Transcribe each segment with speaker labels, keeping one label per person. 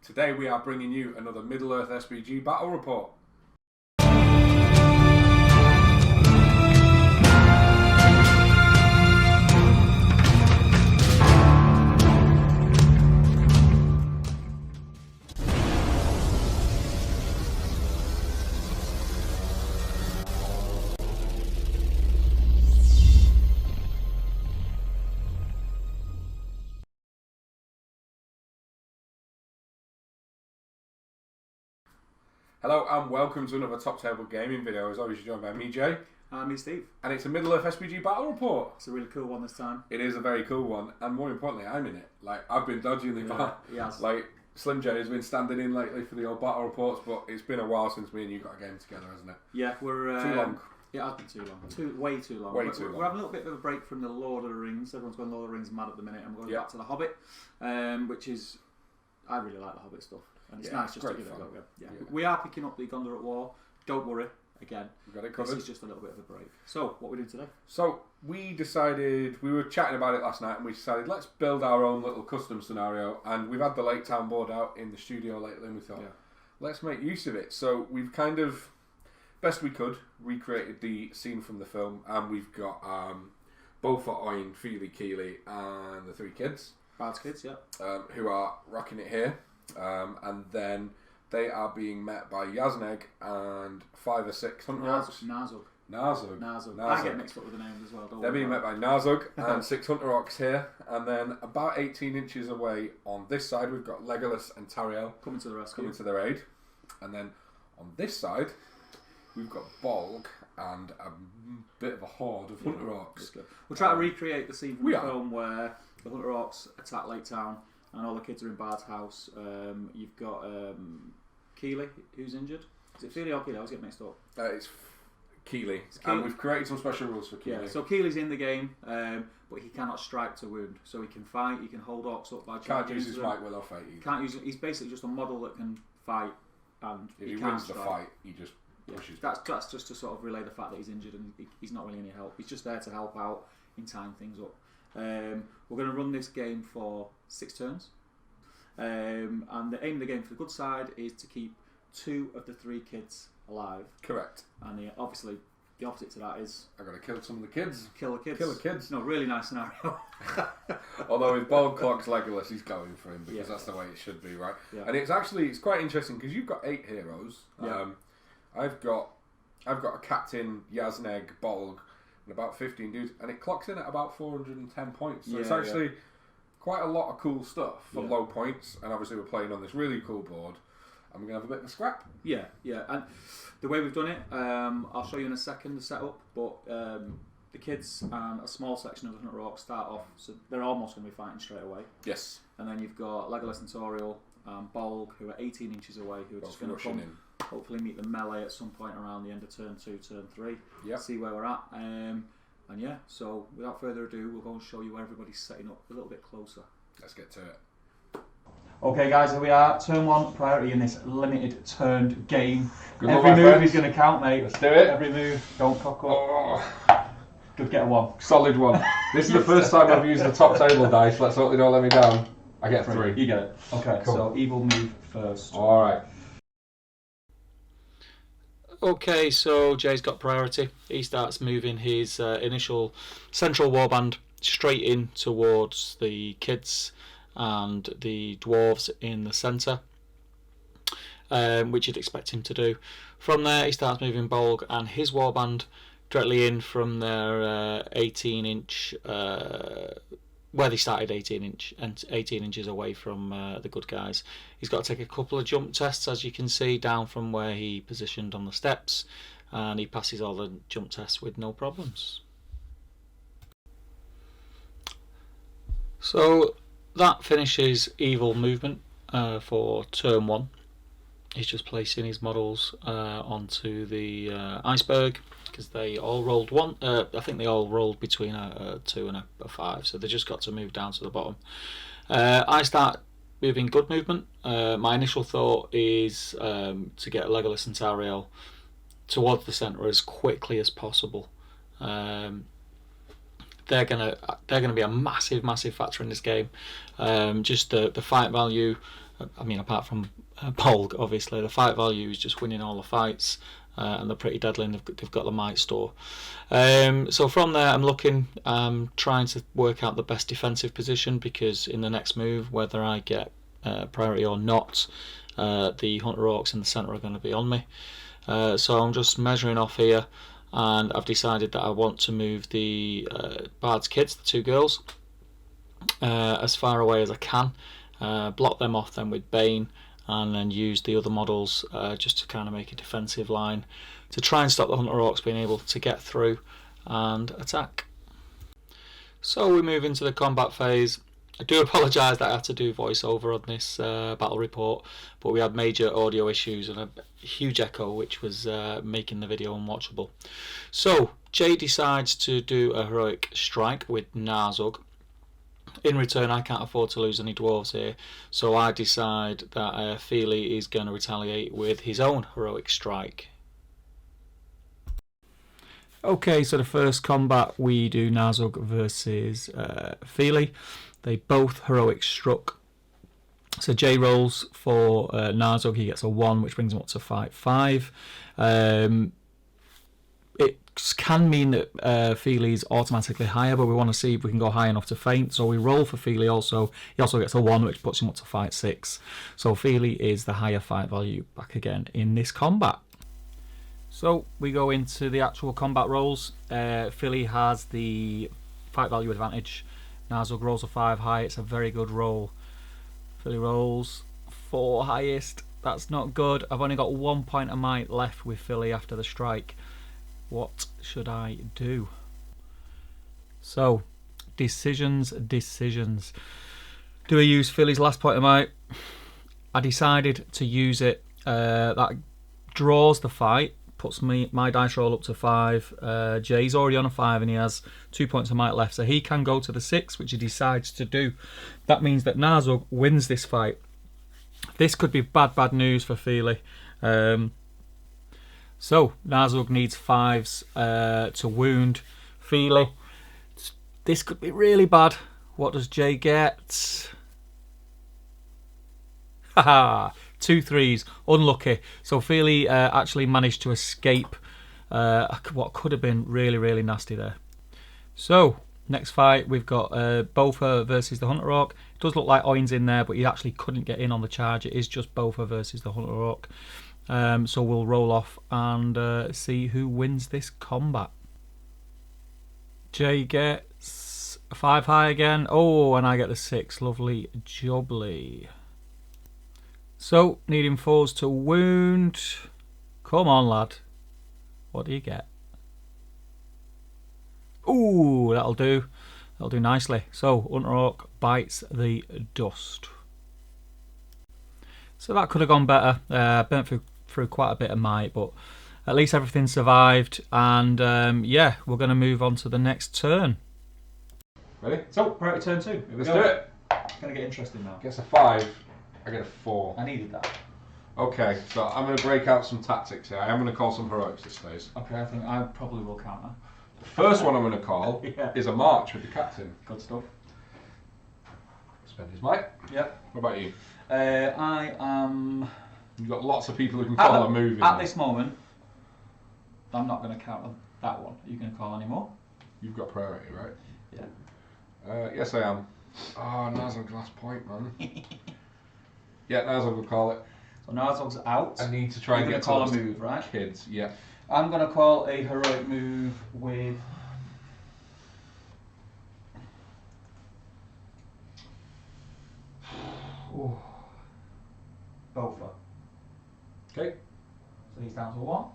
Speaker 1: Today we are bringing you another Middle-earth SBG battle report. Hello and welcome to another Top Table Gaming video. As always, you're joined by me, Jay.
Speaker 2: And me, Steve.
Speaker 1: And it's a Middle-earth SBG battle report.
Speaker 2: It's a really cool one this time.
Speaker 1: It is a very cool one, and more importantly, I'm in it. Like, I've been dodging the bat.
Speaker 2: Yes.
Speaker 1: Like, Slim J has been standing in lately for the old battle reports, but it's been a while since me and you got a game together, hasn't it?
Speaker 2: Yeah, we're...
Speaker 1: Too long.
Speaker 2: Yeah, it has been too long. Way too long. We're having a little bit of a break from the Lord of the Rings. Everyone's going Lord of the Rings mad at the minute, and we're going back to The Hobbit, which is... I really like The Hobbit stuff. And it's nice just to give it a go. Yeah. We are picking up the Gondor at War. Don't worry, again.
Speaker 1: We've got it covered.
Speaker 2: This is just a little bit of a break. So, what are we doing today?
Speaker 1: So, we decided, we were chatting about it last night, and we decided let's build our own little custom scenario. And we've had the Laketown board out in the studio lately, and we thought, let's make use of it. So, we've kind of, best we could, recreated the scene from the film, and we've got Beaufort, Owen, Feely, Keely, and the three kids.
Speaker 2: Bard's kids,
Speaker 1: who are rocking it here. And then they are being met by Yazneg and 5 or 6 Hunter Orcs. Narzug.
Speaker 2: I get mixed up with the names as well.
Speaker 1: They're being met by Narzug and 6 Hunter Orcs here. And then about 18 inches away on this side, we've got Legolas and Tariel
Speaker 2: coming to the rescue.
Speaker 1: Coming to their aid. And then on this side, we've got Bolg and a bit of a horde of Hunter Orcs.
Speaker 2: We'll try to recreate the scene from the film where the Hunter Orcs attack Laketown and all the kids are in Bard's house. You've got Keely, who's injured. Is it Feely or Keely? I always get mixed up.
Speaker 1: It's Keely. And we've created some special rules for Keely.
Speaker 2: Yeah, so Keely's in the game, but he cannot strike to wound. So he can fight, he can hold Orcs up by
Speaker 1: can't use his fight will or fight.
Speaker 2: Can't use it. He's basically just a model that can fight, and
Speaker 1: if he wins the fight, he just pushes.
Speaker 2: That's just to sort of relay the fact that he's injured and he's not really any help. He's just there to help out in tying things up. We're going to run this game for 6 turns, and the aim of the game for the good side is to keep 2 of the 3 kids alive.
Speaker 1: Correct.
Speaker 2: And obviously the opposite to that is
Speaker 1: I've got to kill some of the kids.
Speaker 2: Kill the kids.
Speaker 1: Kill the kids.
Speaker 2: No, really nice scenario.
Speaker 1: Although if Bolg clocks Legolas, he's going for him because that's the way it should be, right? Yeah. And it's quite interesting because you've got 8 heroes. Yeah. I've got a captain, Yazneg, Bolg, and about 15 dudes, and it clocks in at about 410 points. So it's actually quite a lot of cool stuff for low points, and obviously we're playing on this really cool board, and we're going to have a bit of a scrap. Yeah, and the way we've done it, I'll show you in a second the setup, but the kids and a small section of the Hunter Orcs start off, so they're almost going to be fighting straight away. Yes.
Speaker 2: And then you've got Legolas and Toriel, Bolg, who are 18 inches away, who are just going to come in. Hopefully meet the melee at some point around the end of turn 2, turn 3. Yep. See where we're at. And so without further ado, we'll go and show you where everybody's setting up a little bit closer.
Speaker 1: Let's get to it.
Speaker 2: Okay guys, here we are. Turn 1, priority in this limited turned game.
Speaker 1: Good
Speaker 2: Every move is going to count, mate.
Speaker 1: Let's do it.
Speaker 2: Every move, don't cock up. Good, get a 1.
Speaker 1: Solid 1. This is the first time I've used the top table dice. Let's hope they don't let me down. I get 3.
Speaker 2: You get it. Okay, cool. So evil move first.
Speaker 1: Alright.
Speaker 3: Okay, so Jay's got priority. He starts moving his initial central warband straight in towards the kids and the dwarves in the centre, which you'd expect him to do. From there, he starts moving Bolg and his warband directly in from their 18-inch, where they started 18 inches away from the good guys. He's got to take a couple of jump tests, as you can see, down from where he positioned on the steps, and he passes all the jump tests with no problems. So that finishes evil movement for turn 1. He's just placing his models onto the iceberg, because they all rolled 1. I think they all rolled between a 2 and a 5, so they just got to move down to the bottom. I start moving good movement. My initial thought is to get Legolas and Tariel towards the centre as quickly as possible. They're gonna be a massive factor in this game. Just the fight value I mean, apart from Polg, obviously, the fight value is just winning all the fights, and they're pretty deadly, and they've got the might store. So from there, I'm trying to work out the best defensive position, because in the next move, whether I get priority or not, the Hunter Orcs in the centre are going to be on me. So I'm just measuring off here, and I've decided that I want to move the Bard's kids, the 2 girls, as far away as I can, block them off then with Bane, and then use the other models just to kind of make a defensive line to try and stop the Hunter Orcs being able to get through and attack. So we move into the combat phase. I do apologise that I had to do voiceover on this battle report, but we had major audio issues and a huge echo, which was making the video unwatchable. So Jay decides to do a heroic strike with Narzug. In return, I can't afford to lose any dwarves here, so I decide that Feely is going to retaliate with his own heroic strike. Okay, so the first combat we do Narzug versus Feely. They both heroic struck. So Jay rolls for Narzug, he gets a 1, which brings him up to fight 5. It can mean that Feely's automatically higher, but we want to see if we can go high enough to feint. So we roll for Feely also. He also gets a 1, which puts him up to fight 6. So Feely is the higher fight value back again in this combat. So we go into the actual combat rolls. Feely has the fight value advantage. Narzug rolls a 5 high. It's a very good roll. Feely rolls 4 highest. That's not good. I've only got 1 point of might left with Feely after the strike. What should I do? So, decisions. Do I use Feely's last point of might? I decided to use it. That draws the fight, puts my dice roll up to 5. Jay's already on a 5 and he has 2 points of might left, so he can go to the 6, which he decides to do. That means that Narzug wins this fight. This could be bad news for Feely. So Narzug needs 5s to wound Feely. This could be really bad. What does Jay get? Haha, 2 3s. Unlucky. So Feely actually managed to escape what could have been really nasty there. So next fight we've got Bofur versus the Hunter Orc. It does look like Oin's in there, but he actually couldn't get in on the charge. It is just Bofur versus the Hunter Orc. So we'll roll off and see who wins this combat. Jay gets a 5 high again. Oh, and I get the 6. Lovely jubbly. So, needing 4s to wound. Come on, lad. What do you get? Ooh, that'll do. That'll do nicely. So, Hunter Orc bites the dust. So that could have gone better. Burnt through quite a bit of might, but at least everything survived. And yeah, we're going to move on to the next turn.
Speaker 1: Ready?
Speaker 2: So, priority turn 2.
Speaker 1: Let's do it.
Speaker 2: It's going to get interesting now.
Speaker 1: Gets a 5. I get a 4.
Speaker 2: I needed that.
Speaker 1: Okay, so I'm going to break out some tactics here. I am going to call some heroics this phase.
Speaker 2: Okay, I think I probably will counter.
Speaker 1: The first one I'm going to call is a march with the captain.
Speaker 2: Good stuff.
Speaker 1: Spend his might.
Speaker 2: Yep.
Speaker 1: What about you?
Speaker 2: I am...
Speaker 1: You've got lots of people who can call a move.
Speaker 2: At this moment, I'm not going to counter that one. Are you going to call any more?
Speaker 1: You've got priority, right?
Speaker 2: Yeah.
Speaker 1: Yes, I am. Oh, Narzug's last point, man. Yeah, Narzug will call it.
Speaker 2: So Narzug's out.
Speaker 1: I need to try and get to
Speaker 2: call a move, right?
Speaker 1: Kids, yeah.
Speaker 2: I'm going to call a heroic move with... Bofur.
Speaker 1: Okay.
Speaker 2: So he's down to 1.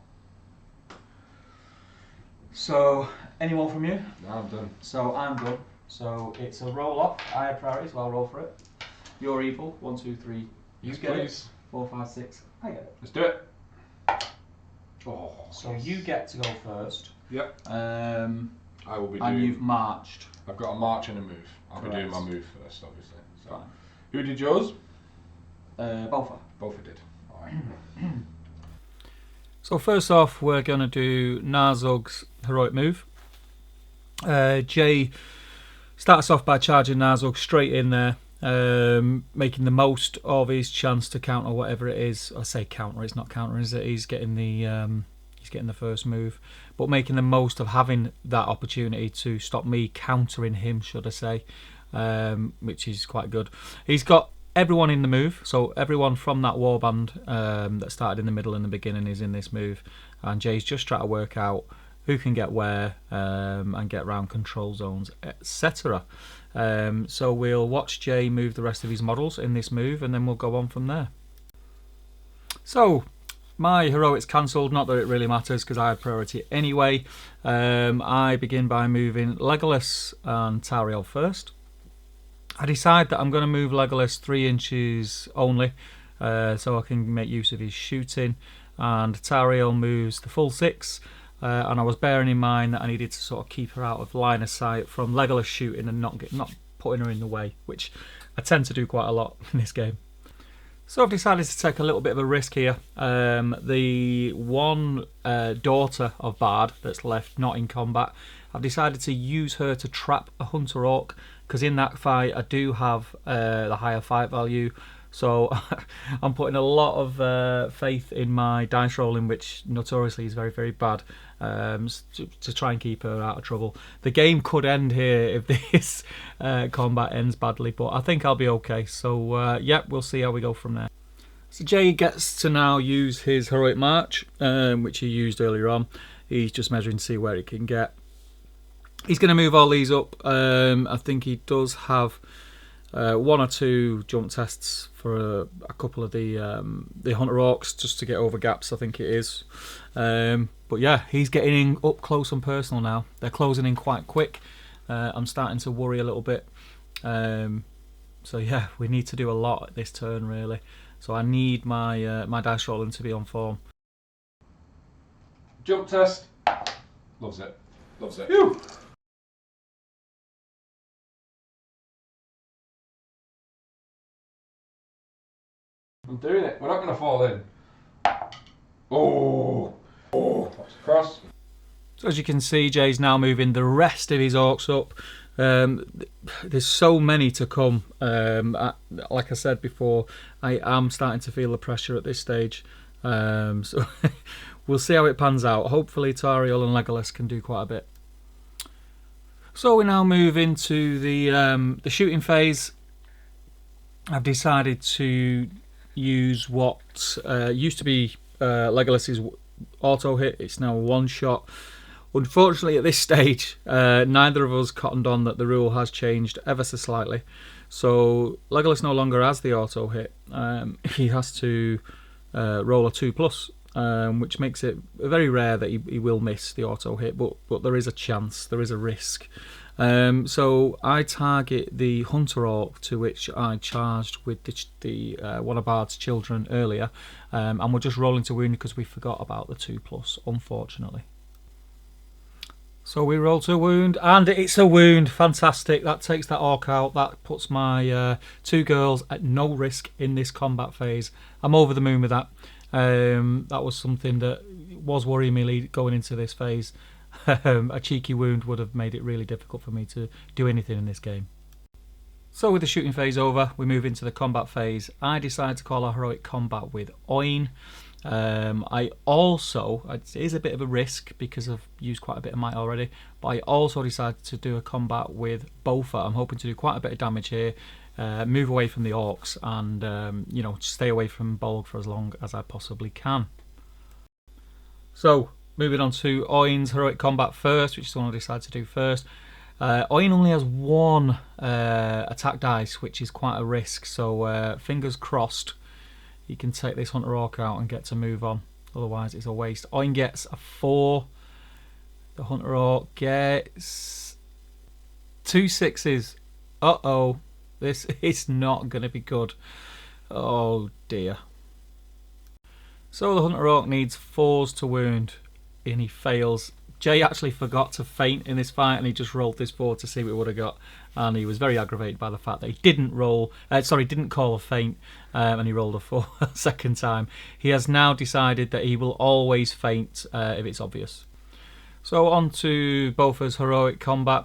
Speaker 2: So, any more from you?
Speaker 1: No, I'm done.
Speaker 2: So I'm done. So it's a roll off. I had priority, so I'll roll for it. You're evil. 1, 2, 3. You get
Speaker 1: please.
Speaker 2: it. 4, 5, 6. I get it.
Speaker 1: Let's do it. Oh.
Speaker 2: So you get to go first.
Speaker 1: Yep.
Speaker 2: I
Speaker 1: will be doing.
Speaker 2: And you've marched.
Speaker 1: I've got a march and a move. I'll
Speaker 2: Correct.
Speaker 1: be doing my move first, obviously. So.
Speaker 2: Fine.
Speaker 1: Who did yours?
Speaker 2: Bofur.
Speaker 1: Bofur did. All right.
Speaker 3: So first off, we're going to do Narzug's heroic move. Jay starts off by charging Narzug straight in there. making the most of his chance to counter whatever it is. I say counter, it's not counter, is it? He's getting the first move, but making the most of having that opportunity to stop me countering him, should I say, which is quite good. He's got everyone in the move, so everyone from that warband that started in the middle and the beginning is in this move, and Jay's just trying to work out who can get where and get around control zones, etc. So we'll watch Jay move the rest of his models in this move, and then we'll go on from there. So my heroic's cancelled, not that it really matters because I had priority anyway. I begin by moving Legolas and Tariel first. I decide that I'm going to move Legolas 3 inches only, so I can make use of his shooting, and Tariel moves the full 6. And I was bearing in mind that I needed to sort of keep her out of line of sight from Legolas shooting and not putting her in the way, which I tend to do quite a lot in this game. So I've decided to take a little bit of a risk here. The one daughter of Bard that's left not in combat, I've decided to use her to trap a Hunter Orc, because in that fight I do have the higher fight value. So I'm putting a lot of faith in my dice rolling, which notoriously is very, very bad, to try and keep her out of trouble. The game could end here if this combat ends badly, but I think I'll be okay. So yeah, we'll see how we go from there. So Jay gets to now use his Heroic March, which he used earlier on. He's just measuring to see where he can get. He's going to move all these up. I think he does have 1 or 2 jump tests for a couple of the Hunter Orcs just to get over gaps, I think it is. But yeah, he's getting in up close and personal now. They're closing in quite quick. I'm starting to worry a little bit. So yeah, we need to do a lot this turn really. So I need my my dice rolling to be on form.
Speaker 1: Jump test. Loves it. Loves it.
Speaker 3: Phew.
Speaker 1: I'm doing it. We're not going to fall in. Oh, that's cross.
Speaker 3: So as you can see, Jay's now moving the rest of his orcs up. There's so many to come. Like I said before, I am starting to feel the pressure at this stage. So we'll see how it pans out. Hopefully Tariel and Legolas can do quite a bit. So we now move into the shooting phase. I've decided to use what used to be Legolas's auto hit. It's now a one shot. Unfortunately, at this stage, neither of us cottoned on that the rule has changed ever so slightly. So Legolas no longer has the auto hit. He has to roll a 2+, which makes it very rare that he will miss the auto hit. But there is a chance, there is a risk. So I target the Hunter Orc to which I charged with the one of Bard's children earlier, and we're just rolling to wound because we forgot about the 2+, unfortunately. So we roll to wound, and it's a wound. Fantastic. That takes that orc out. That puts my 2 girls at no risk in this combat phase. I'm over the moon with that. That was something that was worrying me going into this phase. A cheeky wound would have made it really difficult for me to do anything in this game. So with the shooting phase over, we move into the combat phase. I decide to call a heroic combat with Oin. I also, it is a bit of a risk because I've used quite a bit of might already, but I also decided to do a combat with Bofa. I'm hoping to do quite a bit of damage here, move away from the orcs, and you know, stay away from Bolg for as long as I possibly can. So moving on to Oin's heroic combat first, which is the one I decided to do first. Oin only has 1 attack dice, which is quite a risk, so fingers crossed he can take this Hunter Orc out and get to move on. Otherwise it's a waste. Oin gets a 4. The Hunter Orc gets 2 6s. Uh-oh. This is not going to be good. Oh dear. So the Hunter Orc needs 4s to wound, and he fails. Jay actually forgot to feint in this fight, and he just rolled this 4 to see what he would have got, and he was very aggravated by the fact that he didn't call a feint, and he rolled a 4 second time. He has now decided that he will always feint if it's obvious. So on to Bofa's heroic combat.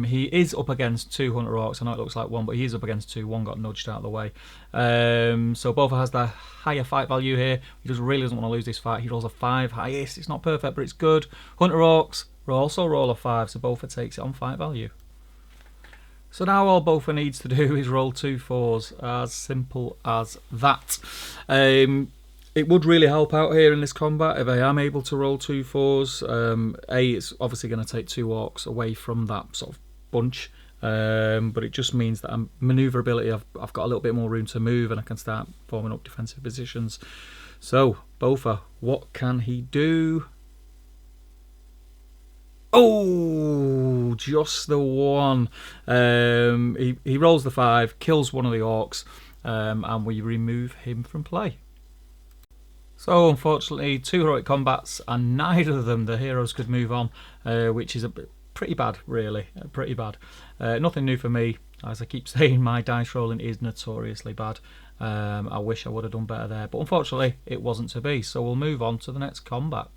Speaker 3: He is up against 2 Hunter Orcs. I know it looks like one, but he is up against 2. One got nudged out of the way. So Bofa has the higher fight value here. He really doesn't want to lose this fight. He rolls a 5 highest. It's not perfect, but it's good. Hunter Orcs also roll a 5, so Bofa takes it on fight value. So now all Bofa needs to do is roll 2 4s. As simple as that. It would really help out here in this combat if I am able to roll 2 4s. It's obviously going to take 2 Orcs away from that sort of bunch, but it just means that manoeuvrability, I've got a little bit more room to move and I can start forming up defensive positions. So, Bofa, what can he do? Oh, just the one. He rolls the 5, kills one of the Orcs, and we remove him from play. So unfortunately, 2 heroic combats and neither of them the heroes could move on, which is pretty bad, really, pretty bad. Nothing new for me. As I keep saying, my dice rolling is notoriously bad. I wish I would have done better there, but unfortunately it wasn't to be, so we'll move on to the next combat.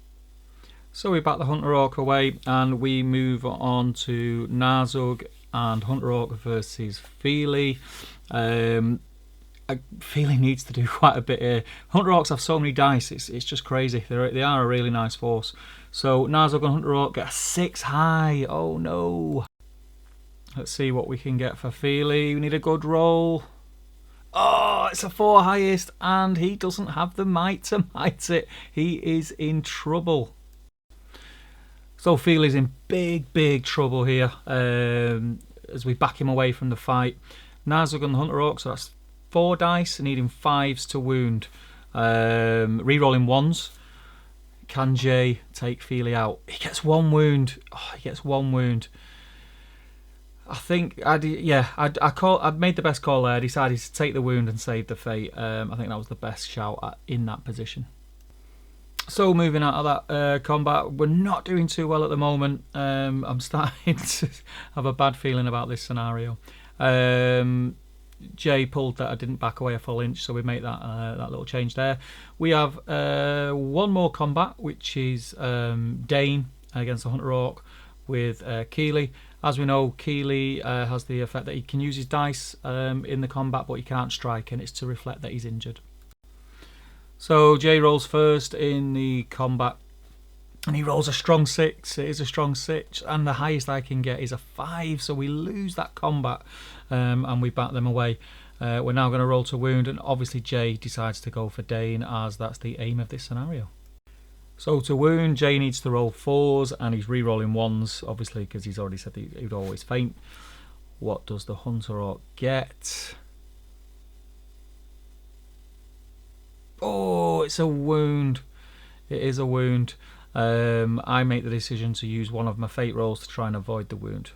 Speaker 3: So we back the Hunter Orc away and we move on to Narzug and Hunter Orc versus Feely. Feely needs to do quite a bit here. Hunter Orcs have so many dice, it's just crazy. They are a really nice force. So Narzug and Hunter Orc get a 6 high. Oh no. Let's see what we can get for Feely. We need a good roll. Oh, it's a 4 highest and he doesn't have the might to might it. He is in trouble. So Feely's in big trouble here as we back him away from the fight. Narzug and Hunter Orc, so that's 4 dice, needing 5s to wound. Rerolling 1s. Can Jay take Feely out? He gets 1 wound. Oh, he gets 1 wound. I think I made the best call there. I decided to take the wound and save the fate. I think that was the best shout in that position. So moving out of that combat, we're not doing too well at the moment. I'm starting to have a bad feeling about this scenario. Jay pulled that I didn't back away a full inch, so we make that little change there. We have 1 more combat, which is Dane against the Hunter Orc with Keeley. As we know, Keeley has the effect that he can use his dice in the combat, but he can't strike, and it's to reflect that he's injured. So Jay rolls first in the combat, and he rolls a strong 6. It is a strong 6, and the highest I can get is a 5, so we lose that combat, and we back them away. We're now going to roll to wound, and obviously Jay decides to go for Dane, as that's the aim of this scenario. So to wound, Jay needs to roll 4s, and he's re-rolling 1s, obviously, because he's already said that he'd always faint. What does the Hunter Orc get? Oh, it's a wound. It is a wound. I make the decision to use one of my fate rolls to try and avoid the wound.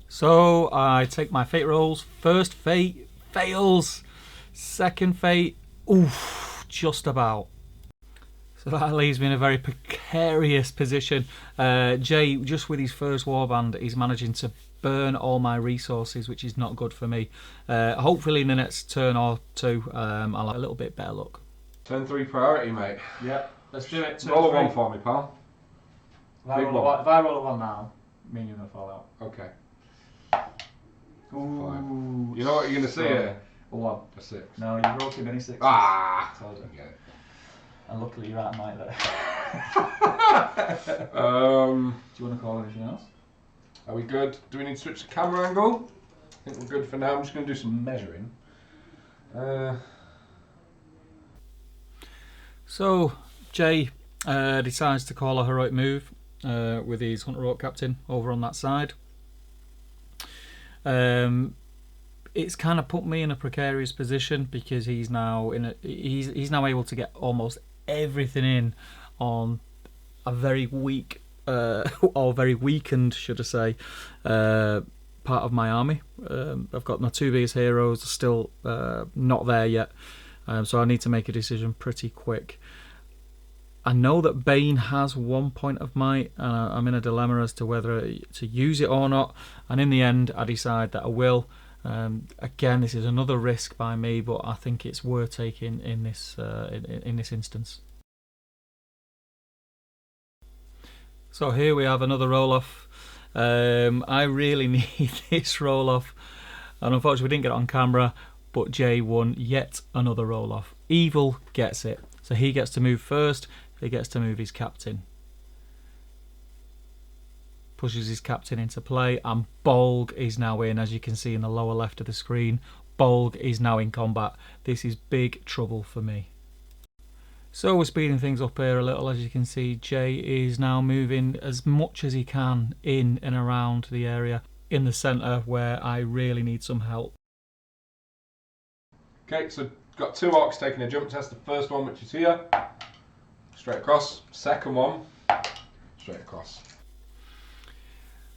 Speaker 3: So I take my fate rolls. First fate fails. Second fate, oof, just about. So that leaves me in a very precarious position. Jay, just with his first warband, is managing to burn all my resources, which is not good for me. Hopefully in the next turn or 2, I'll have a little bit better luck.
Speaker 1: Turn 3 priority, mate.
Speaker 2: Yep, let's do it.
Speaker 1: Roll a 1 for me, pal.
Speaker 2: If I roll a 1 now, me and you're going to fall out.
Speaker 1: Okay.
Speaker 2: Ooh.
Speaker 1: You know what you're going to see here?
Speaker 2: A 1.
Speaker 1: A 6.
Speaker 2: No, you rolled too many 6s.
Speaker 1: Ah!
Speaker 2: Told you.
Speaker 1: Okay.
Speaker 2: And luckily you're out of might there.
Speaker 1: Do
Speaker 2: you want to call anything else?
Speaker 1: Are we good? Do we need to switch the camera angle? I think we're good for now. I'm just going to do some measuring.
Speaker 3: So Jay decides to call a heroic move with his Hunter Orc captain over on that side. It's kind of put me in a precarious position because he's now he's now able to get almost everything in on a very weak or very weakened, should I say, part of my army. I've got my 2 biggest heroes still not there yet, so I need to make a decision pretty quick. I know that Bane has 1 point of might, and I'm in a dilemma as to whether to use it or not, and in the end I decide that I will. Again, this is another risk by me, but I think it's worth taking in this instance. So here we have another roll-off. I really need this roll-off, and unfortunately we didn't get it on camera, but Jay won yet another roll-off. Evil gets it, so he gets to move first. He gets to move his captain. Pushes his captain into play, and Bolg is now in, as you can see in the lower left of the screen. Bolg is now in combat. This is big trouble for me. So we're speeding things up here a little. As you can see, Jay is now moving as much as he can in and around the area in the centre where I really need some help.
Speaker 1: Okay, so got 2 orcs taking a jump test. The first one, which is here, straight across. Second one, straight across.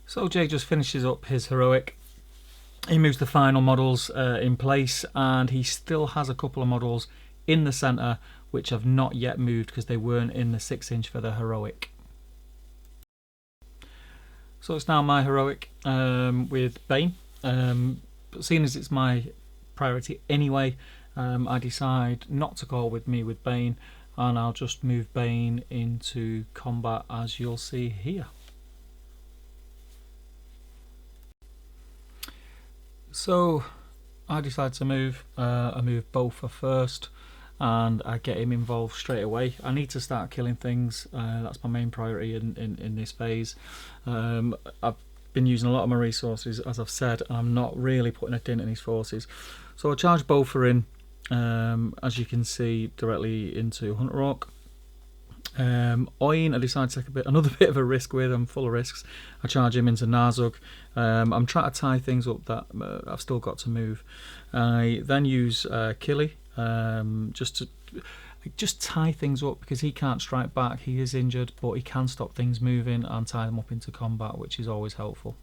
Speaker 3: So Jay just finishes up his heroic. He moves the final models in place, and he still has a couple of models in the centre which have not yet moved because they weren't in the 6-inch for the heroic. So it's now my heroic with Bane. But seeing as it's my priority anyway, I decide not to go with me with Bane, and I'll just move Bane into combat, as you'll see here. So I decide to move. I move Bofa first, and I get him involved straight away. I need to start killing things. That's my main priority in this phase. I've been using a lot of my resources, as I've said, and I'm not really putting a dent in his forces. So I charge Bofa in, as you can see, directly into Hunter Orc. Oin, I decide to take another bit of a risk with. I'm full of risks. I charge him into Narzug. I'm trying to tie things up that I've still got to move. I then use Killy just tie things up, because he can't strike back. He is injured, but he can stop things moving and tie them up into combat, which is always helpful.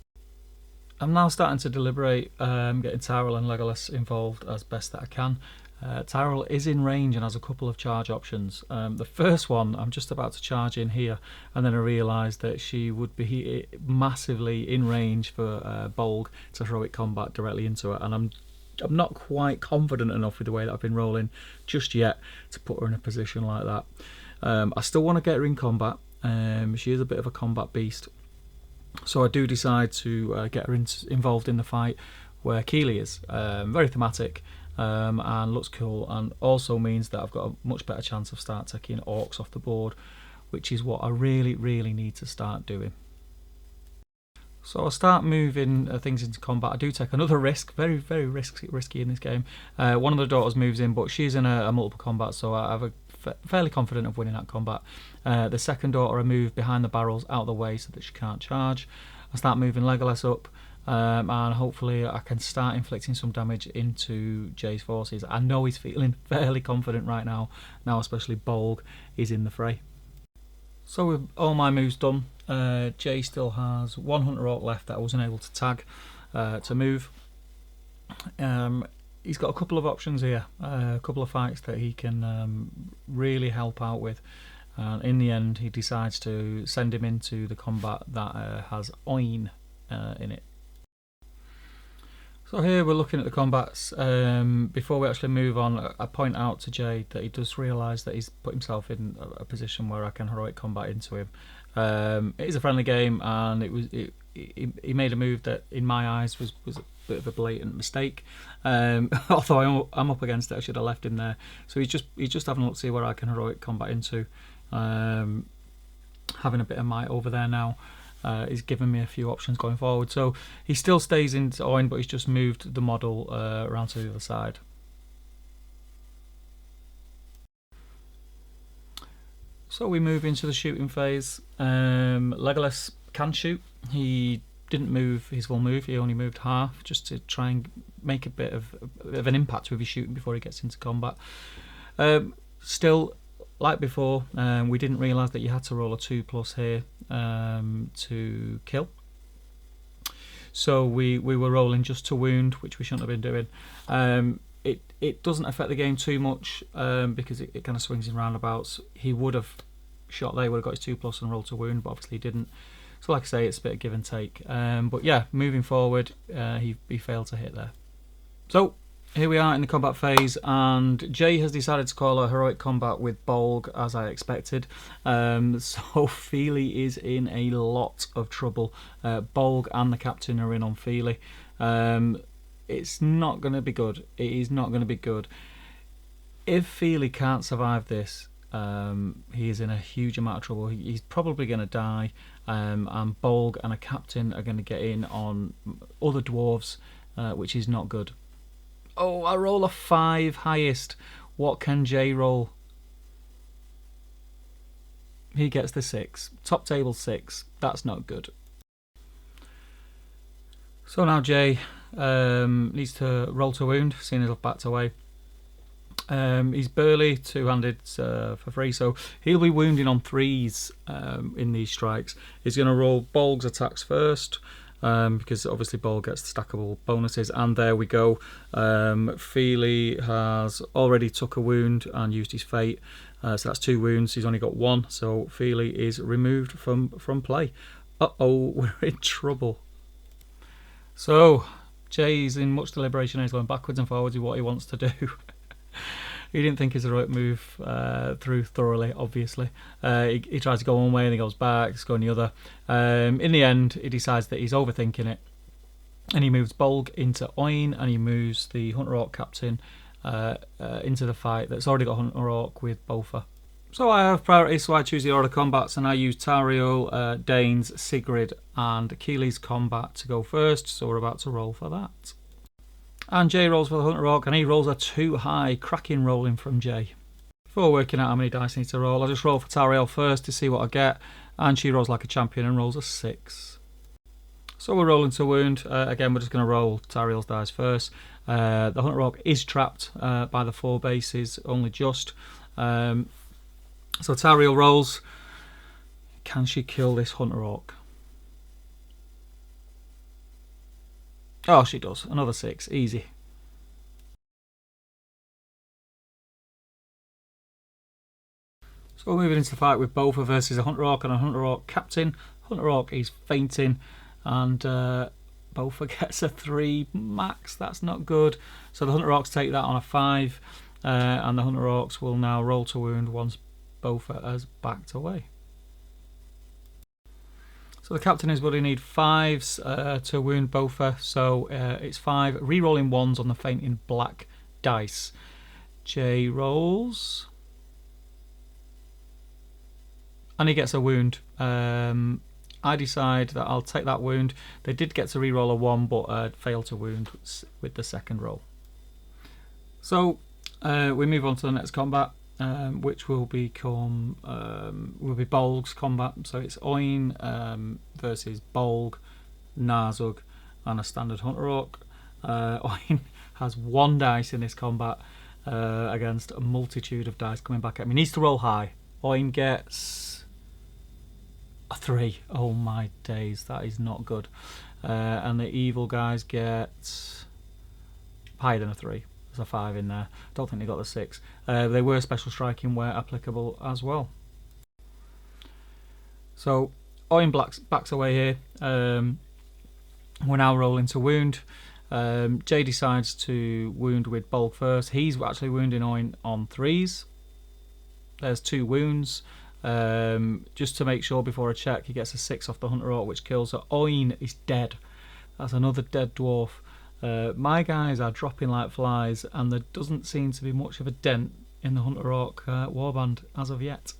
Speaker 3: I'm now starting to deliberate getting Tyrell and Legolas involved as best that I can. Tyrell is in range and has a couple of charge options. The first one, I'm just about to charge in here, and then I realise that she would be massively in range for Bolg to heroic combat directly into her, and I'm not quite confident enough with the way that I've been rolling just yet to put her in a position like that. I still want to get her in combat. She is a bit of a combat beast, so I do decide to get her involved in the fight where Keely is. Very thematic. And looks cool, and also means that I've got a much better chance of start taking orcs off the board, which is what I really need to start doing. So I'll start moving things into combat. I do take another risk, very risky in this game. One of the daughters moves in, but she's in a multiple combat, so I have a fairly confident of winning that combat. The second daughter I move behind the barrels out of the way so that she can't charge. I start moving Legolas up. And hopefully I can start inflicting some damage into Jay's forces. I know he's feeling fairly confident right now especially Bolg is in the fray. So with all my moves done, Jay still has 1 Hunter Orc left that I wasn't able to tag to move. He's got a couple of options here, a couple of fights that he can really help out with. In the end, he decides to send him into the combat that has Oin in it. So here we're looking at the combats. Before we actually move on, I point out to Jay that he does realise that he's put himself in a position where I can heroic combat into him. It is a friendly game, and he made a move that in my eyes was a bit of a blatant mistake. Although I'm up against it, I should have left him there. So he's just having a look to see where I can heroic combat into. Having a bit of might over there now. He's given me a few options going forward, so he still stays in Oin, but he's just moved the model around to the other side. So we move into the shooting phase. Legolas can shoot. He didn't move his full move, he only moved half, just to try and make a bit of an impact with his shooting before he gets into combat. Still, like before, we didn't realise that you had to roll a 2+ here to kill. So we were rolling just to wound, which we shouldn't have been doing. It doesn't affect the game too much because it kind of swings in roundabouts. He would have shot there, would have got his 2+ and rolled to wound, but obviously he didn't. So like I say, it's a bit of give and take. But yeah, moving forward, he failed to hit there. So Here we are in the combat phase, and Jay has decided to call a heroic combat with Bolg, as I expected. So Feely is in a lot of trouble. Bolg and the captain are in on Feely. It's not going to be good. It is not going to be good. If Feely can't survive this, he is in a huge amount of trouble. He's probably going to die, and Bolg and a captain are going to get in on other dwarves, which is not good. Oh, I roll a 5 highest. What can Jay roll? He gets the 6. Top table 6. That's not good. So now Jay needs to roll to wound, seeing as I've backed away. He's burly, two-handed for free, so he'll be wounding on 3s in these strikes. He's going to roll Bolg's attacks first, because obviously Bolg gets stackable bonuses, and there we go. Feely has already took a wound and used his fate, so that's 2 wounds. He's only got 1, so Feely is removed from play. Uh-oh, we're in trouble. So Jay's in much deliberation. He's going backwards and forwards with what he wants to do. He didn't think his heroic move through thoroughly, obviously. He tries to go one way and he goes back, he's going the other. In the end, he decides that he's overthinking it. And he moves Bolg into Oin, and he moves the Hunter Orc captain into the fight that's already got Hunter Orc with Bofa. So I have priorities, so I choose the order of combats, and I use Tariel, Danes, Sigrid, and Keely's combat to go first, so we're about to roll for that. And Jay rolls for the Hunter Orc, and he rolls a 2 high, cracking rolling from Jay. Before working out how many dice I need to roll, I'll just roll for Tariel first to see what I get, and she rolls like a champion and rolls a 6. So we're rolling to wound. Again, we're just going to roll Tariel's dice first. The Hunter Orc is trapped by the 4 bases, only just. So Tariel rolls. Can she kill this Hunter Orc? Oh, she does. Another 6. Easy. So we're moving into the fight with Bofa versus a Hunter Orc and a Hunter Orc captain. Hunter Orc is fainting, and Bofa gets a 3 max. That's not good. So the Hunter Orcs take that on a 5, and the Hunter Orcs will now roll to wound once Bofa has backed away. So the captain is going to need 5s to wound Bofa, so it's 5 re-rolling 1s on the fainting black dice. Jay rolls, and he gets a wound. I decide that I'll take that wound. They did get to re-roll a 1, but failed to wound with the second roll. So we move on to the next combat, which will become be Bolg's combat. So it's Oin versus Bolg, Narzug, and a standard Hunter Orc. Oin has 1 dice in this combat against a multitude of dice coming back at him. He needs to roll high. Oin gets a 3. Oh my days, that is not good. And the evil guys get higher than a 3. There's a 5 in there. Don't think they got the 6. They were special striking where applicable as well. So Oin backs away here. We're now rolling to wound. Jay decides to wound with Bolg first. He's actually wounding Oin on 3s. There's 2 wounds. Just to make sure before a check, he gets a 6 off the Hunter Orc, which kills. So Oin is dead. That's another dead dwarf. My guys are dropping like flies, and there doesn't seem to be much of a dent in the Hunter Orc warband as of yet.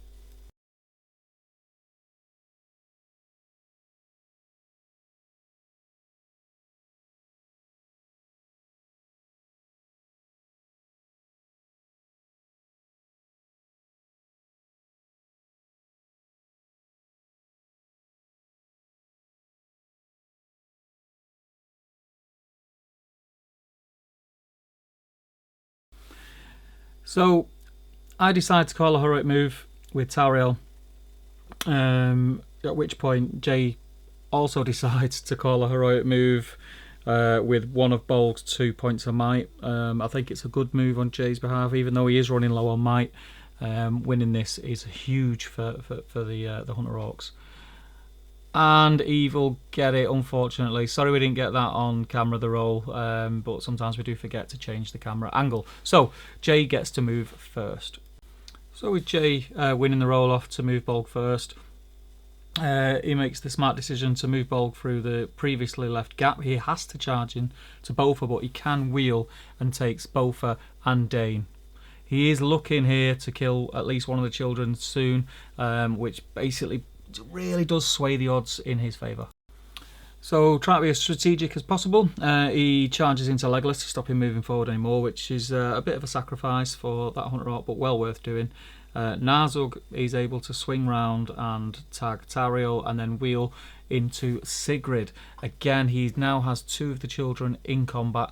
Speaker 3: So I decide to call a heroic move with Tariel, at which point Jay also decides to call a heroic move with one of Bolg's 2 points of might. I think it's a good move on Jay's behalf, even though he is running low on might. Winning this is huge for the Hunter Orcs. And Evil get it, unfortunately. Sorry we didn't get that on camera, the roll, but sometimes we do forget to change the camera angle. So Jay gets to move first. So with Jay winning the roll off to move Bolg first, he makes the smart decision to move Bolg through the previously left gap. He has to charge in to Bofa, but he can wheel and takes Bofa and Dane. He is looking here to kill at least one of the children soon, which basically really does sway the odds in his favour. So try to be as strategic as possible. He charges into Legolas to stop him moving forward anymore, which is a bit of a sacrifice for that Hunter Orc, but well worth doing. Narzug is able to swing round and tag Tariel and then wheel into Sigrid. Again, he now has 2 of the children in combat,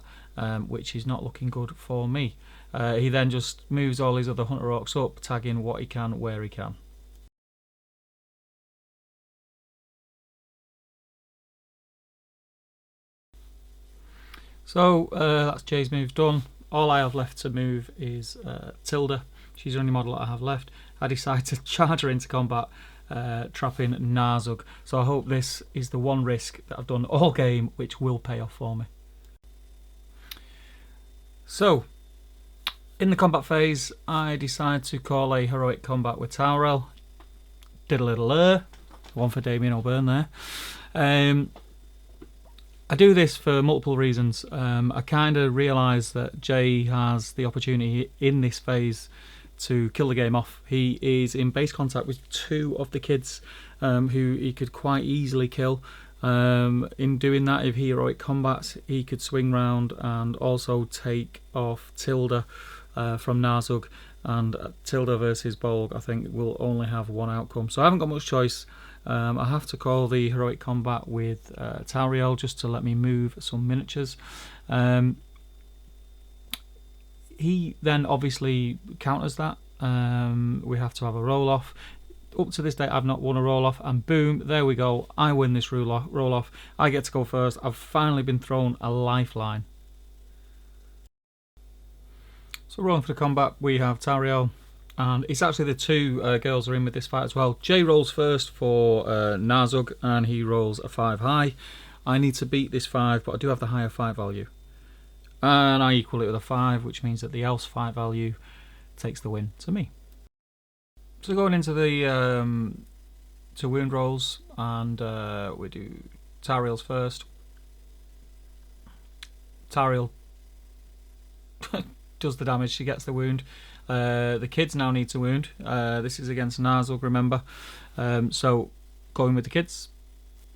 Speaker 3: which is not looking good for me. He then just moves all his other Hunter Orcs up, tagging what he can where he can. So that's Jay's move done. All I have left to move is Tilda. She's the only model that I have left. I decide to charge her into combat, trapping Narzug. So I hope this is the one risk that I've done all game which will pay off for me. So, in the combat phase, I decide to call a heroic combat with Taurel. Did a little one for Damien O'Byrne there. I do this for multiple reasons. I kind of realise that Jay has the opportunity in this phase to kill the game off. He is in base contact with 2 of the kids who he could quite easily kill. In doing that, if he heroic combats, he could swing round and also take off Tilda from Narzug, and Tilda versus Bolg I think will only have one outcome. So I haven't got much choice. I have to call the heroic combat with Tauriel just to let me move some miniatures. He then obviously counters that. We have to have a roll off. Up to this day I've not won a roll off, and boom, there we go, I win this roll off. I get to go first. I've finally been thrown a lifeline. So rolling for the combat we have Tauriel, and it's actually the 2 girls are in with this fight as well. Jay rolls first for Narzug, and he rolls a 5 high. I need to beat this 5, but I do have the higher fight value, and I equal it with a 5, which means that the else fight value takes the win to me. So going into the to wound rolls, and we do Tauriel's first. Tauriel does the damage, she gets the wound. The kids now need to wound. This is against Narzug, remember. So going with the kids,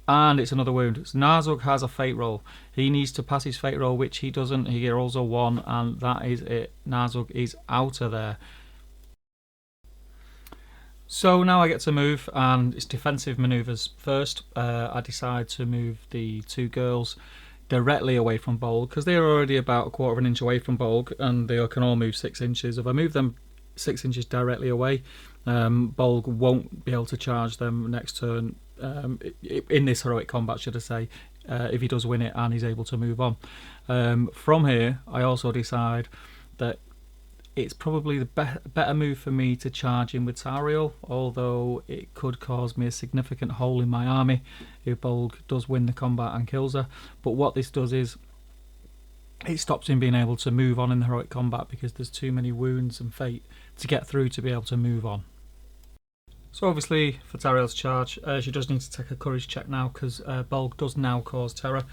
Speaker 3: and it's another wound. So Narzug has a fate roll. He needs to pass his fate roll, which he doesn't. He rolls a 1, and that is it. Narzug is out of there. So now I get to move, and it's defensive manoeuvres first. I decide to move the 2 girls directly away from Bolg, because they're already about a quarter of an inch away from Bolg, and they can all move 6 inches. If I move them 6 inches directly away, Bolg won't be able to charge them next turn, in this heroic combat, should I say, if he does win it and he's able to move on. From here, I also decide that it's probably the better move for me to charge in with Tauriel, although it could cause me a significant hole in my army if Bolg does win the combat and kills her. But what this does is it stops him being able to move on in the heroic combat, because there's too many wounds and fate to get through to be able to move on. So obviously for Tauriel's charge, she does need to take a courage check now, because Bolg does now cause terror.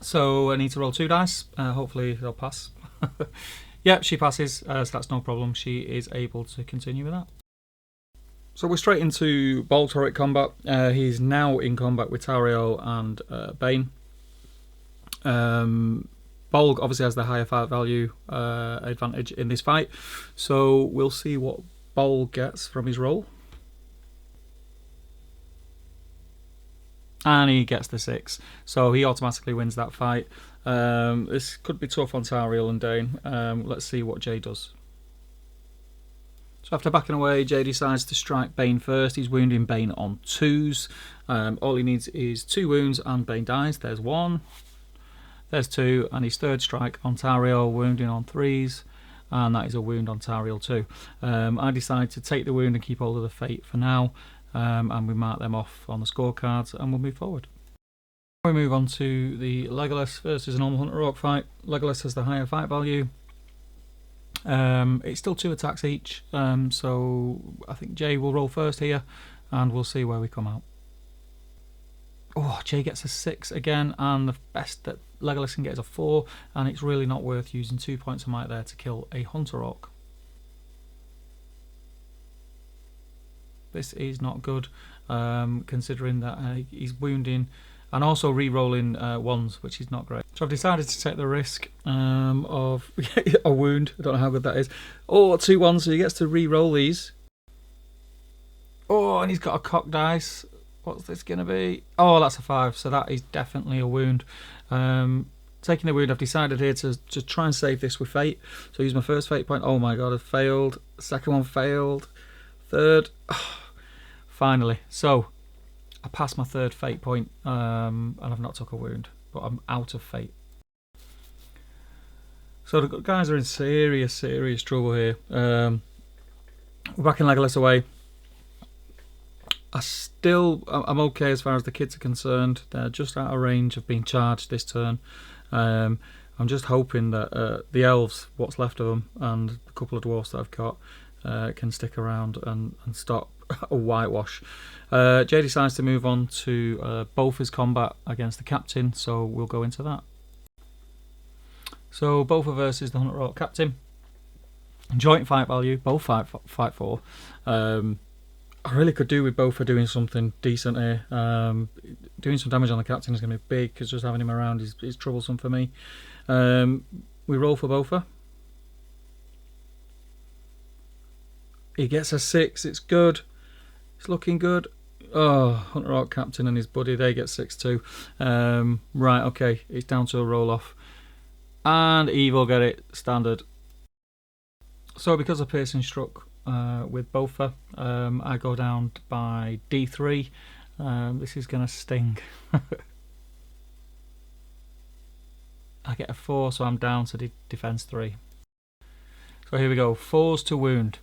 Speaker 3: So I need to roll 2 dice. Hopefully they'll pass. Yep, she passes, so that's no problem. She is able to continue with that. So we're straight into Bolg's heroic combat. He's now in combat with Tauriel and Bane. Bolg obviously has the higher fight value advantage in this fight, so we'll see what Bolg gets from his roll. And he gets the 6, so he automatically wins that fight. This could be tough on Tauriel and Dane. Let's see what Jay does. So after backing away, Jay decides to strike Bane first. He's wounding Bane on 2s. All he needs is 2 wounds and Bane dies. There's 1, there's 2, and his 3rd strike on Tauriel, wounding on 3s, and that is a wound on Tauriel too. I decide to take the wound and keep hold of the fate for now. and we mark them off on the scorecards, and we'll move forward. We move on to the Legolas versus a normal Hunter Orc fight. Legolas has the higher fight value. It's still 2 attacks each, so I think Jay will roll first here, and we'll see where we come out. Oh, Jay gets a 6 again, and the best that Legolas can get is a 4, and it's really not worth using 2 points of might there to kill a Hunter Orc. This is not good, considering that he's wounding and also re-rolling ones, which is not great. So I've decided to take the risk of a wound. I don't know how good that is. Oh, 2 1s, so he gets to re-roll these. Oh, and he's got a cocked dice. What's this going to be? Oh, that's a 5, so that is definitely a wound. Taking the wound, I've decided here to try and save this with fate. So I use my first fate point. Oh my god, I failed. Second one failed. Third. Finally. So I passed my 3rd fate point, and I've not took a wound, but I'm out of fate. So the guys are in serious trouble here. We're backing Legolas away. I'm okay as far as the kids are concerned. They're just out of range of being charged this turn. I'm just hoping that the elves, what's left of them, and a couple of dwarfs that I've got, can stick around and stop a whitewash. Jay decides to move on to both his combat against the captain, so we'll go into that. So Bofa versus the Hunter Orc captain. Joint fight value, both fight 4. I really could do with Bofa doing something decent here. Doing some damage on the captain is going to be big, because just having him around is troublesome for me. We roll for Bofa. He gets a 6, it's good. It's looking good. Oh, Hunter Orc captain and his buddy, they get 6 too. Right, okay, it's down to a roll off. And Eve will get it, standard. So because of piercing struck with Bofa, I go down by D3. This is going to sting. I get a 4, so I'm down to defense 3. So here we go, 4s to wound.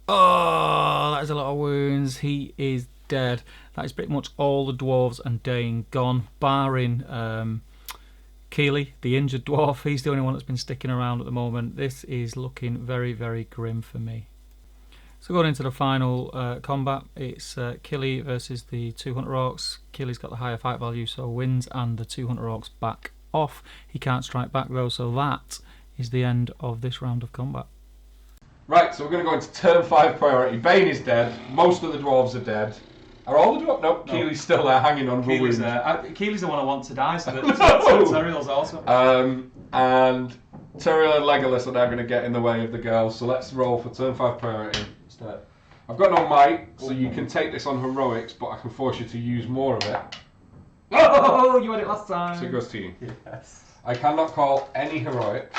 Speaker 3: Oh, that is a lot of wounds. He is dead. That is pretty much all the dwarves and Dane gone, barring Keely, the injured dwarf. He's the only one that's been sticking around at the moment. This is looking very grim for me. So going into the final combat, it's Keely versus the 2 Hunter Orcs. Keely's got the higher fight value, so wins, and the 2 Hunter Orcs back off. He can't strike back though, so that is the end of this round of combat.
Speaker 1: Right, so we're going to go into turn 5 priority. Bane is dead. Most of the dwarves are dead. Are all the dwarves? No, Keely's still there, hanging on.
Speaker 2: Keely's there. Keely's the one I want to die, so Teriel's also.
Speaker 1: And Teriel and Legolas are now going to get in the way of the girls. So let's roll for turn 5 priority. I've got no might, so you can take this on heroics, but I can force you to use more of it.
Speaker 2: Oh, you had it last time.
Speaker 1: So it goes to you.
Speaker 2: Yes.
Speaker 1: I cannot call any heroics.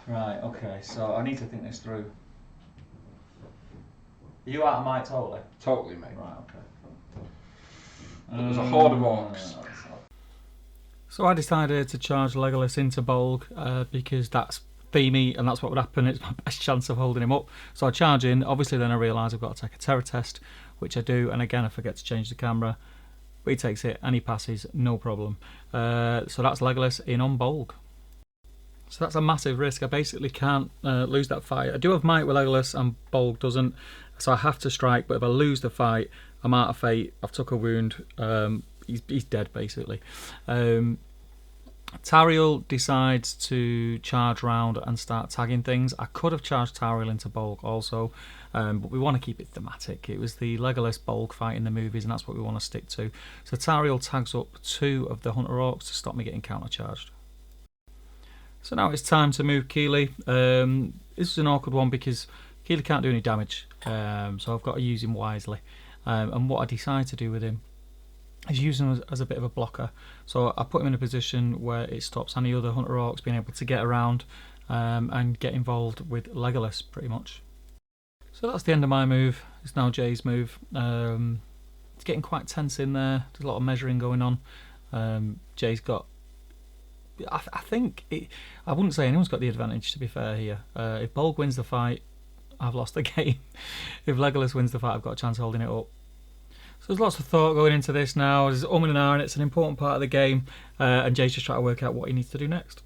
Speaker 2: Right, okay, so I need to think this through. Are you out of might totally?
Speaker 1: Totally, mate.
Speaker 2: Right, okay.
Speaker 1: There's a horde of orcs.
Speaker 3: So I decided to charge Legolas into Bolg because that's themey and that's what would happen. It's my best chance of holding him up. So I charge in. Obviously then I realise I've got to take a terror test, which I do, and again I forget to change the camera. But he takes it and he passes, no problem. So that's Legolas in on Bolg. So that's a massive risk. I basically can't lose that fight. I do have might with Legolas and Bolg doesn't, so I have to strike, but if I lose the fight, I'm out of fate, I've took a wound, he's dead basically. Tariel decides to charge round and start tagging things. I could have charged Tariel into Bolg also, but we want to keep it thematic. It was the Legolas Bolg fight in the movies, and that's what we want to stick to. So Tariel tags up 2 of the Hunter Orcs to stop me getting counter-charged. So now it's time to move Keely. This is an awkward one because Keely can't do any damage, so I've got to use him wisely. And what I decide to do with him is use him as a bit of a blocker. So I put him in a position where it stops any other Hunter Orcs being able to get around and get involved with Legolas, pretty much. So that's the end of my move. It's now Jay's move. It's getting quite tense in there. There's a lot of measuring going on. Jay's got... I think I wouldn't say anyone's got the advantage, to be fair here. If Bolg wins the fight, I've lost the game. If Legolas wins the fight, I've got a chance of holding it up. So there's lots of thought going into this now. There's and ahhing, it's an important part of the game, and Jay's just trying to work out what he needs to do next.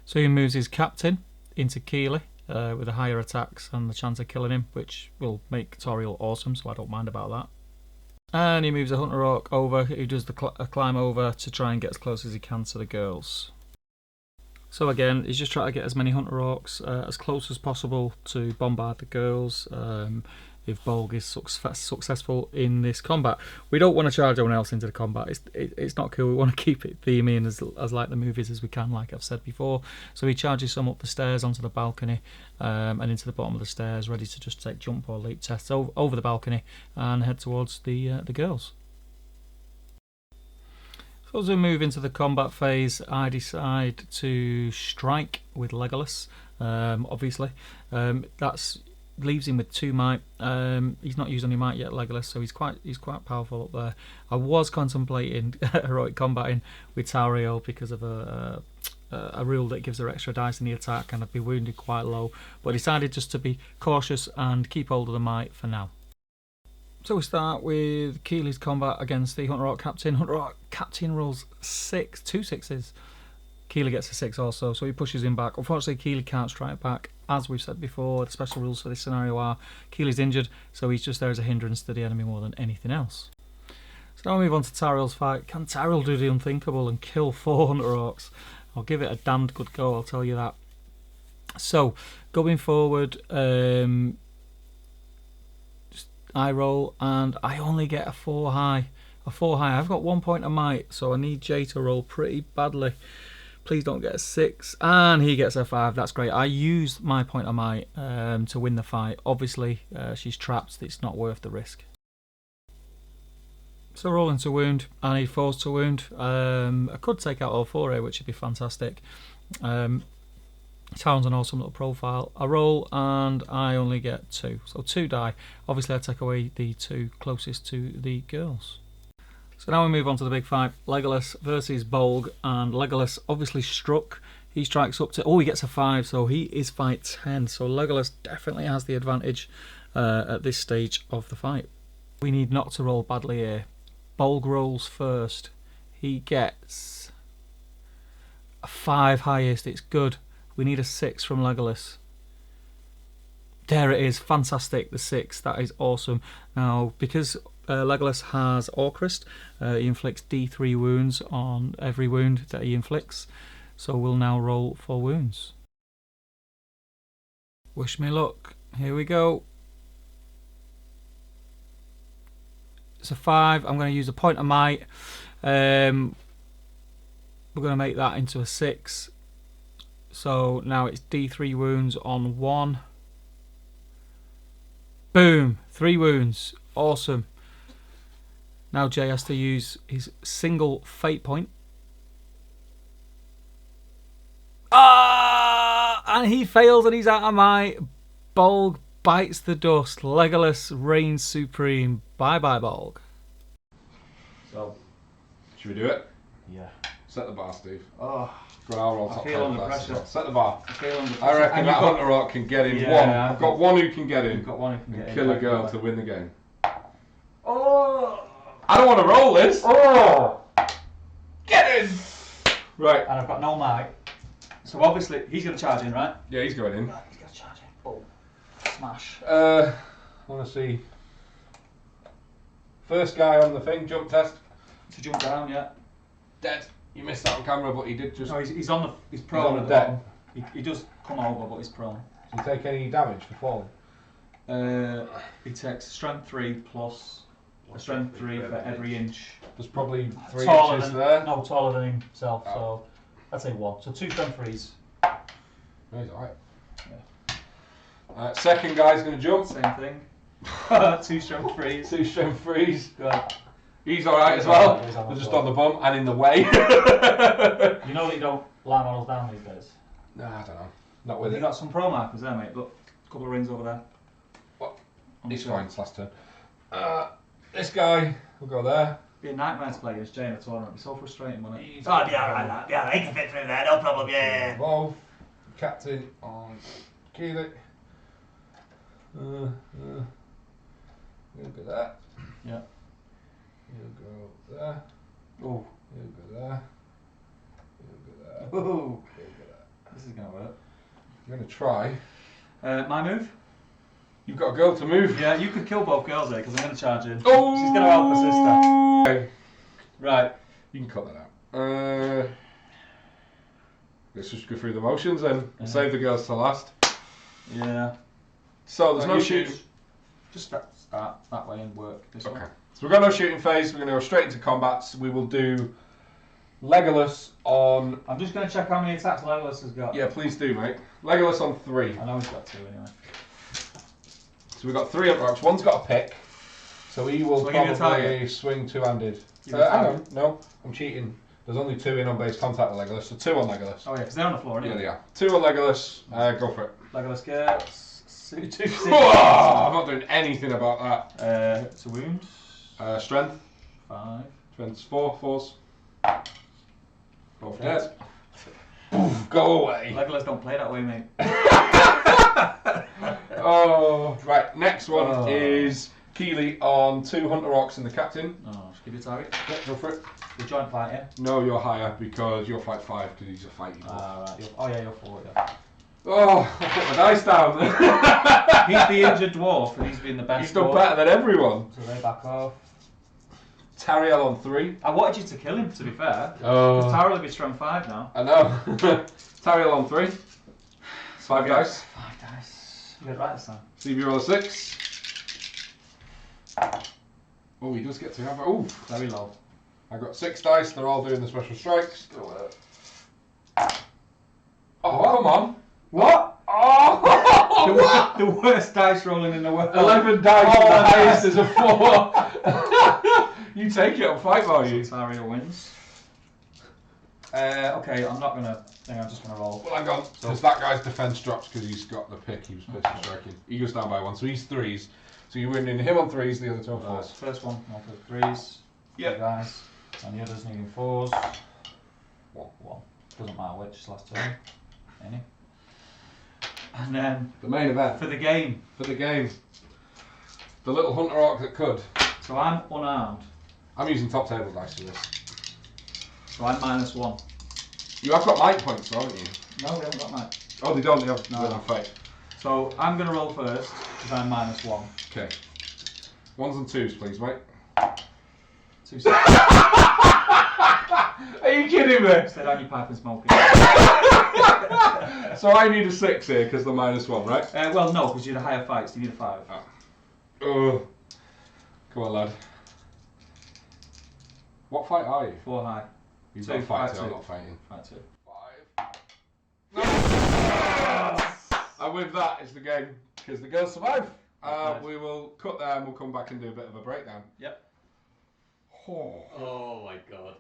Speaker 3: So he moves his captain into Keely with the higher attacks and the chance of killing him, which will make Toriel awesome, so I don't mind about that. And he moves a Hunter Orc over, who does the climb over to try and get as close as he can to the girls. So again, he's just trying to get as many Hunter Orcs as close as possible to bombard the girls. If Bolg is successful in this combat, we don't want to charge anyone else into the combat. It's not cool. We want to keep it theming as like the movies as we can, like I've said before. So he charges some up the stairs onto the balcony and into the bottom of the stairs, ready to just take jump or leap tests over the balcony and head towards the girls. So as we move into the combat phase, I decide to strike with Legolas. Obviously, that's leaves him with 2 might. He's not used any might yet, Legolas, so he's quite powerful up there. I was contemplating heroic combating with Tauriel because of a rule that gives her extra dice in the attack, and I'd be wounded quite low, but I decided just to be cautious and keep hold of the might for now. So we start with Keely's combat against the Hunter Orc Captain. Hunter Orc Captain rolls 2 sixes. Keely gets a 6 also, so he pushes him back. Unfortunately, Keely can't strike back. As we've said before, the special rules for this scenario are Keely's injured, so he's just there as a hindrance to the enemy more than anything else. So now we move on to Tauriel's fight. Can Tauriel do the unthinkable and kill 4 Hunter Orcs? I'll give it a damned good go, I'll tell you that. So, going forward, I roll and I only get a 4 high. I've got 1 point of might, so I need Jay to roll pretty badly. Please don't get a 6. And he gets a 5. That's great. I used my point of might to win the fight. Obviously, she's trapped. It's not worth the risk. So rolling to wound. I need 4s to wound. I could take out all 4 here, which would be fantastic. Talon's an awesome little profile. I roll and I only get 2. So 2 die. Obviously, I take away the 2 closest to the girls. So now we move on to the big fight. Legolas versus Bolg, and Legolas obviously struck. He strikes up to... he gets a 5, so he is fight 10. So Legolas definitely has the advantage at this stage of the fight. We need not to roll badly here. Bolg rolls first. He gets a 5 highest. It's good. We need a 6 from Legolas. There it is. Fantastic. The 6. That is awesome. Now, because... Legolas has Orcrist. He inflicts D3 wounds on every wound that he inflicts. So we'll now roll for wounds. Wish me luck. Here we go. It's a 5. I'm going to use a point of might. We're going to make that into a 6. So now it's D3 wounds on 1. Boom. 3 wounds. Awesome. Now Jay has to use his single fate point. And he fails and he's out of might. Bolg bites the dust. Legolas reigns supreme. Bye bye, Bolg.
Speaker 1: So, should we do it?
Speaker 2: Yeah.
Speaker 1: Set the bar, Steve.
Speaker 2: Oh,
Speaker 1: Go on, I'll roll top
Speaker 2: I feel under pressure.
Speaker 1: Set the bar.
Speaker 2: I feel under pressure.
Speaker 1: I reckon that Hunter Orc can get in.
Speaker 2: Yeah,
Speaker 1: I've got one who can get in.
Speaker 2: You've got one who can get in.
Speaker 1: Kill a girl to win the game.
Speaker 2: Oh!
Speaker 1: I don't want to roll this.
Speaker 2: Oh!
Speaker 1: Get in! Right.
Speaker 2: And I've got no might. So obviously, he's going to charge in, right?
Speaker 1: Yeah, he's going in.
Speaker 2: Right, he's going to charge in. Boom. Smash.
Speaker 1: I want to see. First guy on the thing, jump test.
Speaker 2: To jump down, yeah.
Speaker 1: Dead. You missed that on camera, but he did just.
Speaker 2: No, he's on the. He's prone.
Speaker 1: He's on the deck.
Speaker 2: He does come over, but he's prone.
Speaker 1: Does he take any damage for falling?
Speaker 2: He takes strength 3 plus a strength 3 for every inch.
Speaker 1: There's probably 3
Speaker 2: taller
Speaker 1: inches
Speaker 2: than,
Speaker 1: there.
Speaker 2: No, taller than himself. So I'd say 1. So 2 strength 3s.
Speaker 1: No, he's alright. Yeah. Second guy's going to jump.
Speaker 2: Same thing. 2 strength 3s.
Speaker 1: 2 strength 3s.
Speaker 2: Good.
Speaker 1: He's alright as well. They're just on the bum and in the way.
Speaker 2: You know that you don't lie models down these days?
Speaker 1: No, I don't know. Not with
Speaker 2: You
Speaker 1: it.
Speaker 2: got some pro markers there, mate. Look, a couple of rings over there.
Speaker 1: What? He's fine, it's last turn. This guy will go there.
Speaker 2: Be a nightmare to play against Jay in a tournament. It'd be so frustrating, wouldn't it?
Speaker 4: Oh, yeah, right, lad. Yeah, he can fit through there, no problem, yeah.
Speaker 1: Evolve. Captain on Keely. You'll go there.
Speaker 3: Yeah.
Speaker 1: You'll go there.
Speaker 3: Oh.
Speaker 1: You'll go there. You'll go there.
Speaker 3: Oh.
Speaker 1: You'll go there.
Speaker 3: This is going to work.
Speaker 1: You're going to try.
Speaker 3: My move?
Speaker 1: You've got a girl to move.
Speaker 3: Yeah, you could kill both girls there because I'm going to charge in.
Speaker 1: Oh!
Speaker 3: She's going to help her sister.
Speaker 1: Okay.
Speaker 3: Right.
Speaker 1: You can cut that out. Let's just go through the motions then. We'll save the girls to last.
Speaker 3: Yeah.
Speaker 1: So there's no shooting.
Speaker 3: Just start that way and work this way.
Speaker 1: Okay. So we've got no shooting phase. We're going to go straight into combats. We will do Legolas on...
Speaker 3: I'm just going to check how many attacks Legolas has got.
Speaker 1: Yeah, please do, mate. Legolas on 3.
Speaker 3: I know he's got 2 anyway.
Speaker 1: So we've got 3 up rocks. One's got a pick. So he will probably swing two-handed. Hang on. No, I'm cheating. There's only 2 in on base contact with Legolas. So 2 on Legolas.
Speaker 2: Oh yeah, because they're on the floor, aren't
Speaker 1: Yeah, they are. 2 on Legolas. Go for it.
Speaker 2: Legolas gets 2 6.
Speaker 1: I'm not doing anything about
Speaker 2: that. It's a wound.
Speaker 1: Strength.
Speaker 2: 5.
Speaker 1: Strength's 4. 4s. Both dead. Go away.
Speaker 2: Legolas don't play that way, mate.
Speaker 1: Oh, right. Next one is Keely on 2 Hunter Orcs and the Captain.
Speaker 2: Oh, just give you a target.
Speaker 1: Yeah, go for it.
Speaker 2: The joint fight, yeah?
Speaker 1: No, you're higher because you're fight 5 because he's a fight you.
Speaker 2: Right. Oh yeah, you're 4, yeah.
Speaker 1: Oh, I put my dice down.
Speaker 2: He's the injured dwarf and he's been the best.
Speaker 1: He's done better than everyone.
Speaker 2: So they back off.
Speaker 1: Tariel on 3.
Speaker 2: I wanted you to kill him, to be fair. Because Tariel will be strong 5 now.
Speaker 1: I know. Tariel on 3. 5 dice.
Speaker 2: 5 dice. You got it right this time.
Speaker 1: See if you roll a 6. Oh, he does get to have it. Oh,
Speaker 2: very low.
Speaker 1: I got 6 dice. They're all doing the special strikes. Oh, come on.
Speaker 2: What?
Speaker 1: Oh!
Speaker 2: The worst dice rolling in the world.
Speaker 1: 11 dice. The highest is a 4. You take it on fight value.
Speaker 2: So Tariel wins. Okay, I'm not gonna. I'm just gonna roll.
Speaker 1: Well, hang on, because that guy's defense drops because he's got the pick. He was special striking. He goes down by 1, so he's 3s. So you're winning him on 3s, the other 2 on 4s.
Speaker 2: First one for 3s.
Speaker 1: Yeah.
Speaker 2: Guys, and the others needing 4s. 1. Doesn't matter which. Last turn. Any. And then
Speaker 1: the main event
Speaker 2: for the game.
Speaker 1: The little Hunter Orc that could.
Speaker 2: So I'm unarmed.
Speaker 1: I'm using top table dice for this.
Speaker 2: So I'm -1.
Speaker 1: You have got might points though, haven't you?
Speaker 2: No, we haven't got might.
Speaker 1: Oh, they don't. They have
Speaker 2: no.
Speaker 1: Fight.
Speaker 2: So I'm going to roll first because I'm -1.
Speaker 1: Okay. 1s and 2s, please, mate.
Speaker 2: 2 6.
Speaker 1: Are you kidding me?
Speaker 2: Stay down your pipe and smoke it.
Speaker 1: So I need a 6 here because they're -1, right?
Speaker 2: Well, no, because you're the higher fights. You need a 5.
Speaker 1: Oh. Come on, lad. What fight are you?
Speaker 2: 4 high.
Speaker 1: You've
Speaker 2: 2,
Speaker 1: got fight 2.
Speaker 2: fight
Speaker 1: I'm
Speaker 2: 2.
Speaker 1: not fighting.
Speaker 2: Fight 2.
Speaker 1: 5. No. And with that is the game because the girls survive. We will cut there and we'll come back and do a bit of a breakdown.
Speaker 2: Yep.
Speaker 3: Oh my god.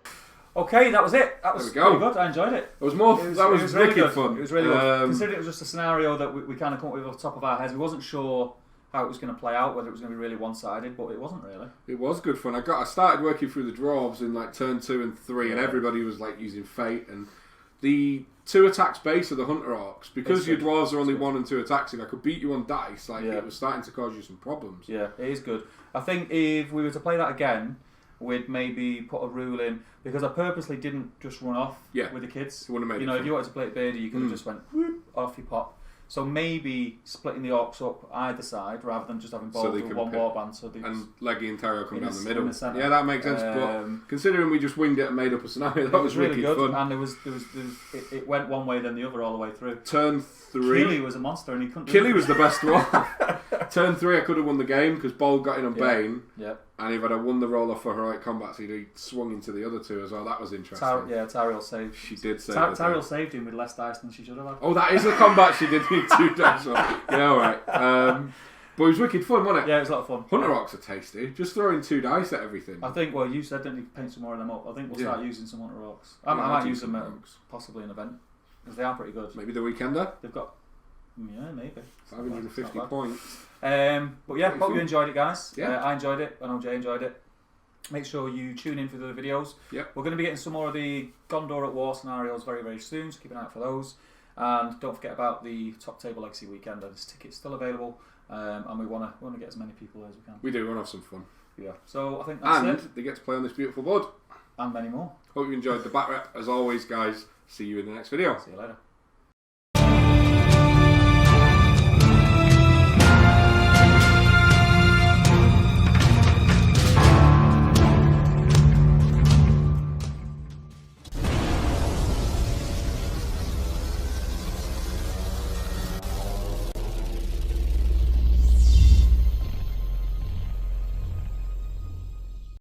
Speaker 2: Okay, that was it. That was pretty good. I enjoyed it.
Speaker 1: It was more. That was
Speaker 2: really
Speaker 1: wicked
Speaker 2: good.
Speaker 1: fun.
Speaker 2: It was really good. Considering it was just a scenario that we kind of come up with off the top of our heads, we wasn't sure how it was going to play out, whether it was going to be really one-sided, but it wasn't really.
Speaker 1: It was good fun. I started working through the dwarves in like turn 2 and 3, and everybody was like using fate and the 2 attacks base of the Hunter Orcs because your dwarves are only 1 and 2 attacks. If I could beat you on dice, it was starting to cause you some problems.
Speaker 2: Yeah, it is good. I think if we were to play that again, we'd maybe put a rule in because I purposely didn't just run off with the kids.
Speaker 1: If
Speaker 2: you wanted to play it Beardy, you could have just went whoop, off your pop. So maybe splitting the orcs up either side rather than just having both do one warband. And
Speaker 1: Leggy and Terry come down the middle.
Speaker 2: The
Speaker 1: yeah, that makes sense. But considering we just winged it and made up a scenario, that was
Speaker 2: really good.
Speaker 1: Fun.
Speaker 2: And it went one way then the other all the way through.
Speaker 1: Turn 3.
Speaker 2: Killy was a monster and he couldn't.
Speaker 1: Killy was the best one. Turn 3, I could have won the game because Bol got in on Bane.
Speaker 2: Yep.
Speaker 1: And if I'd have won the roll off for heroic combats, he'd swung into the other 2 as well. That was interesting.
Speaker 2: Tariel saved.
Speaker 1: She did save.
Speaker 2: Tariel saved him with less dice than she should have had.
Speaker 1: Oh, that is a combat she did need 2 dice on. Yeah, alright. But it was wicked fun, wasn't it?
Speaker 2: Yeah, it was a lot of fun.
Speaker 1: Hunter Orcs are tasty. Just throwing 2 dice at everything.
Speaker 2: I think, well, you said, didn't you, paint some more of them up? I think we'll start using some Hunter Orcs. I might use them at possibly an event. Because they are pretty good.
Speaker 1: Maybe the Weekender?
Speaker 2: They've got... Yeah, maybe.
Speaker 1: 550 points.
Speaker 2: But yeah, hope you enjoyed it, guys.
Speaker 1: Yeah.
Speaker 2: I enjoyed it. I know Jay enjoyed it. Make sure you tune in for the other videos.
Speaker 1: Yep.
Speaker 2: We're going to be getting some more of the Gondor at War scenarios very, very soon, so keep an eye out for those. And don't forget about the Top Table Legacy Weekend. There's tickets still available, and we want to get as many people as we can.
Speaker 1: We do. We want to have some fun.
Speaker 2: Yeah. So I think that's it.
Speaker 1: And they get to play on this beautiful board.
Speaker 2: And many more.
Speaker 1: Hope you enjoyed the Batrep. As always, guys, see you in the next video.
Speaker 2: See you later.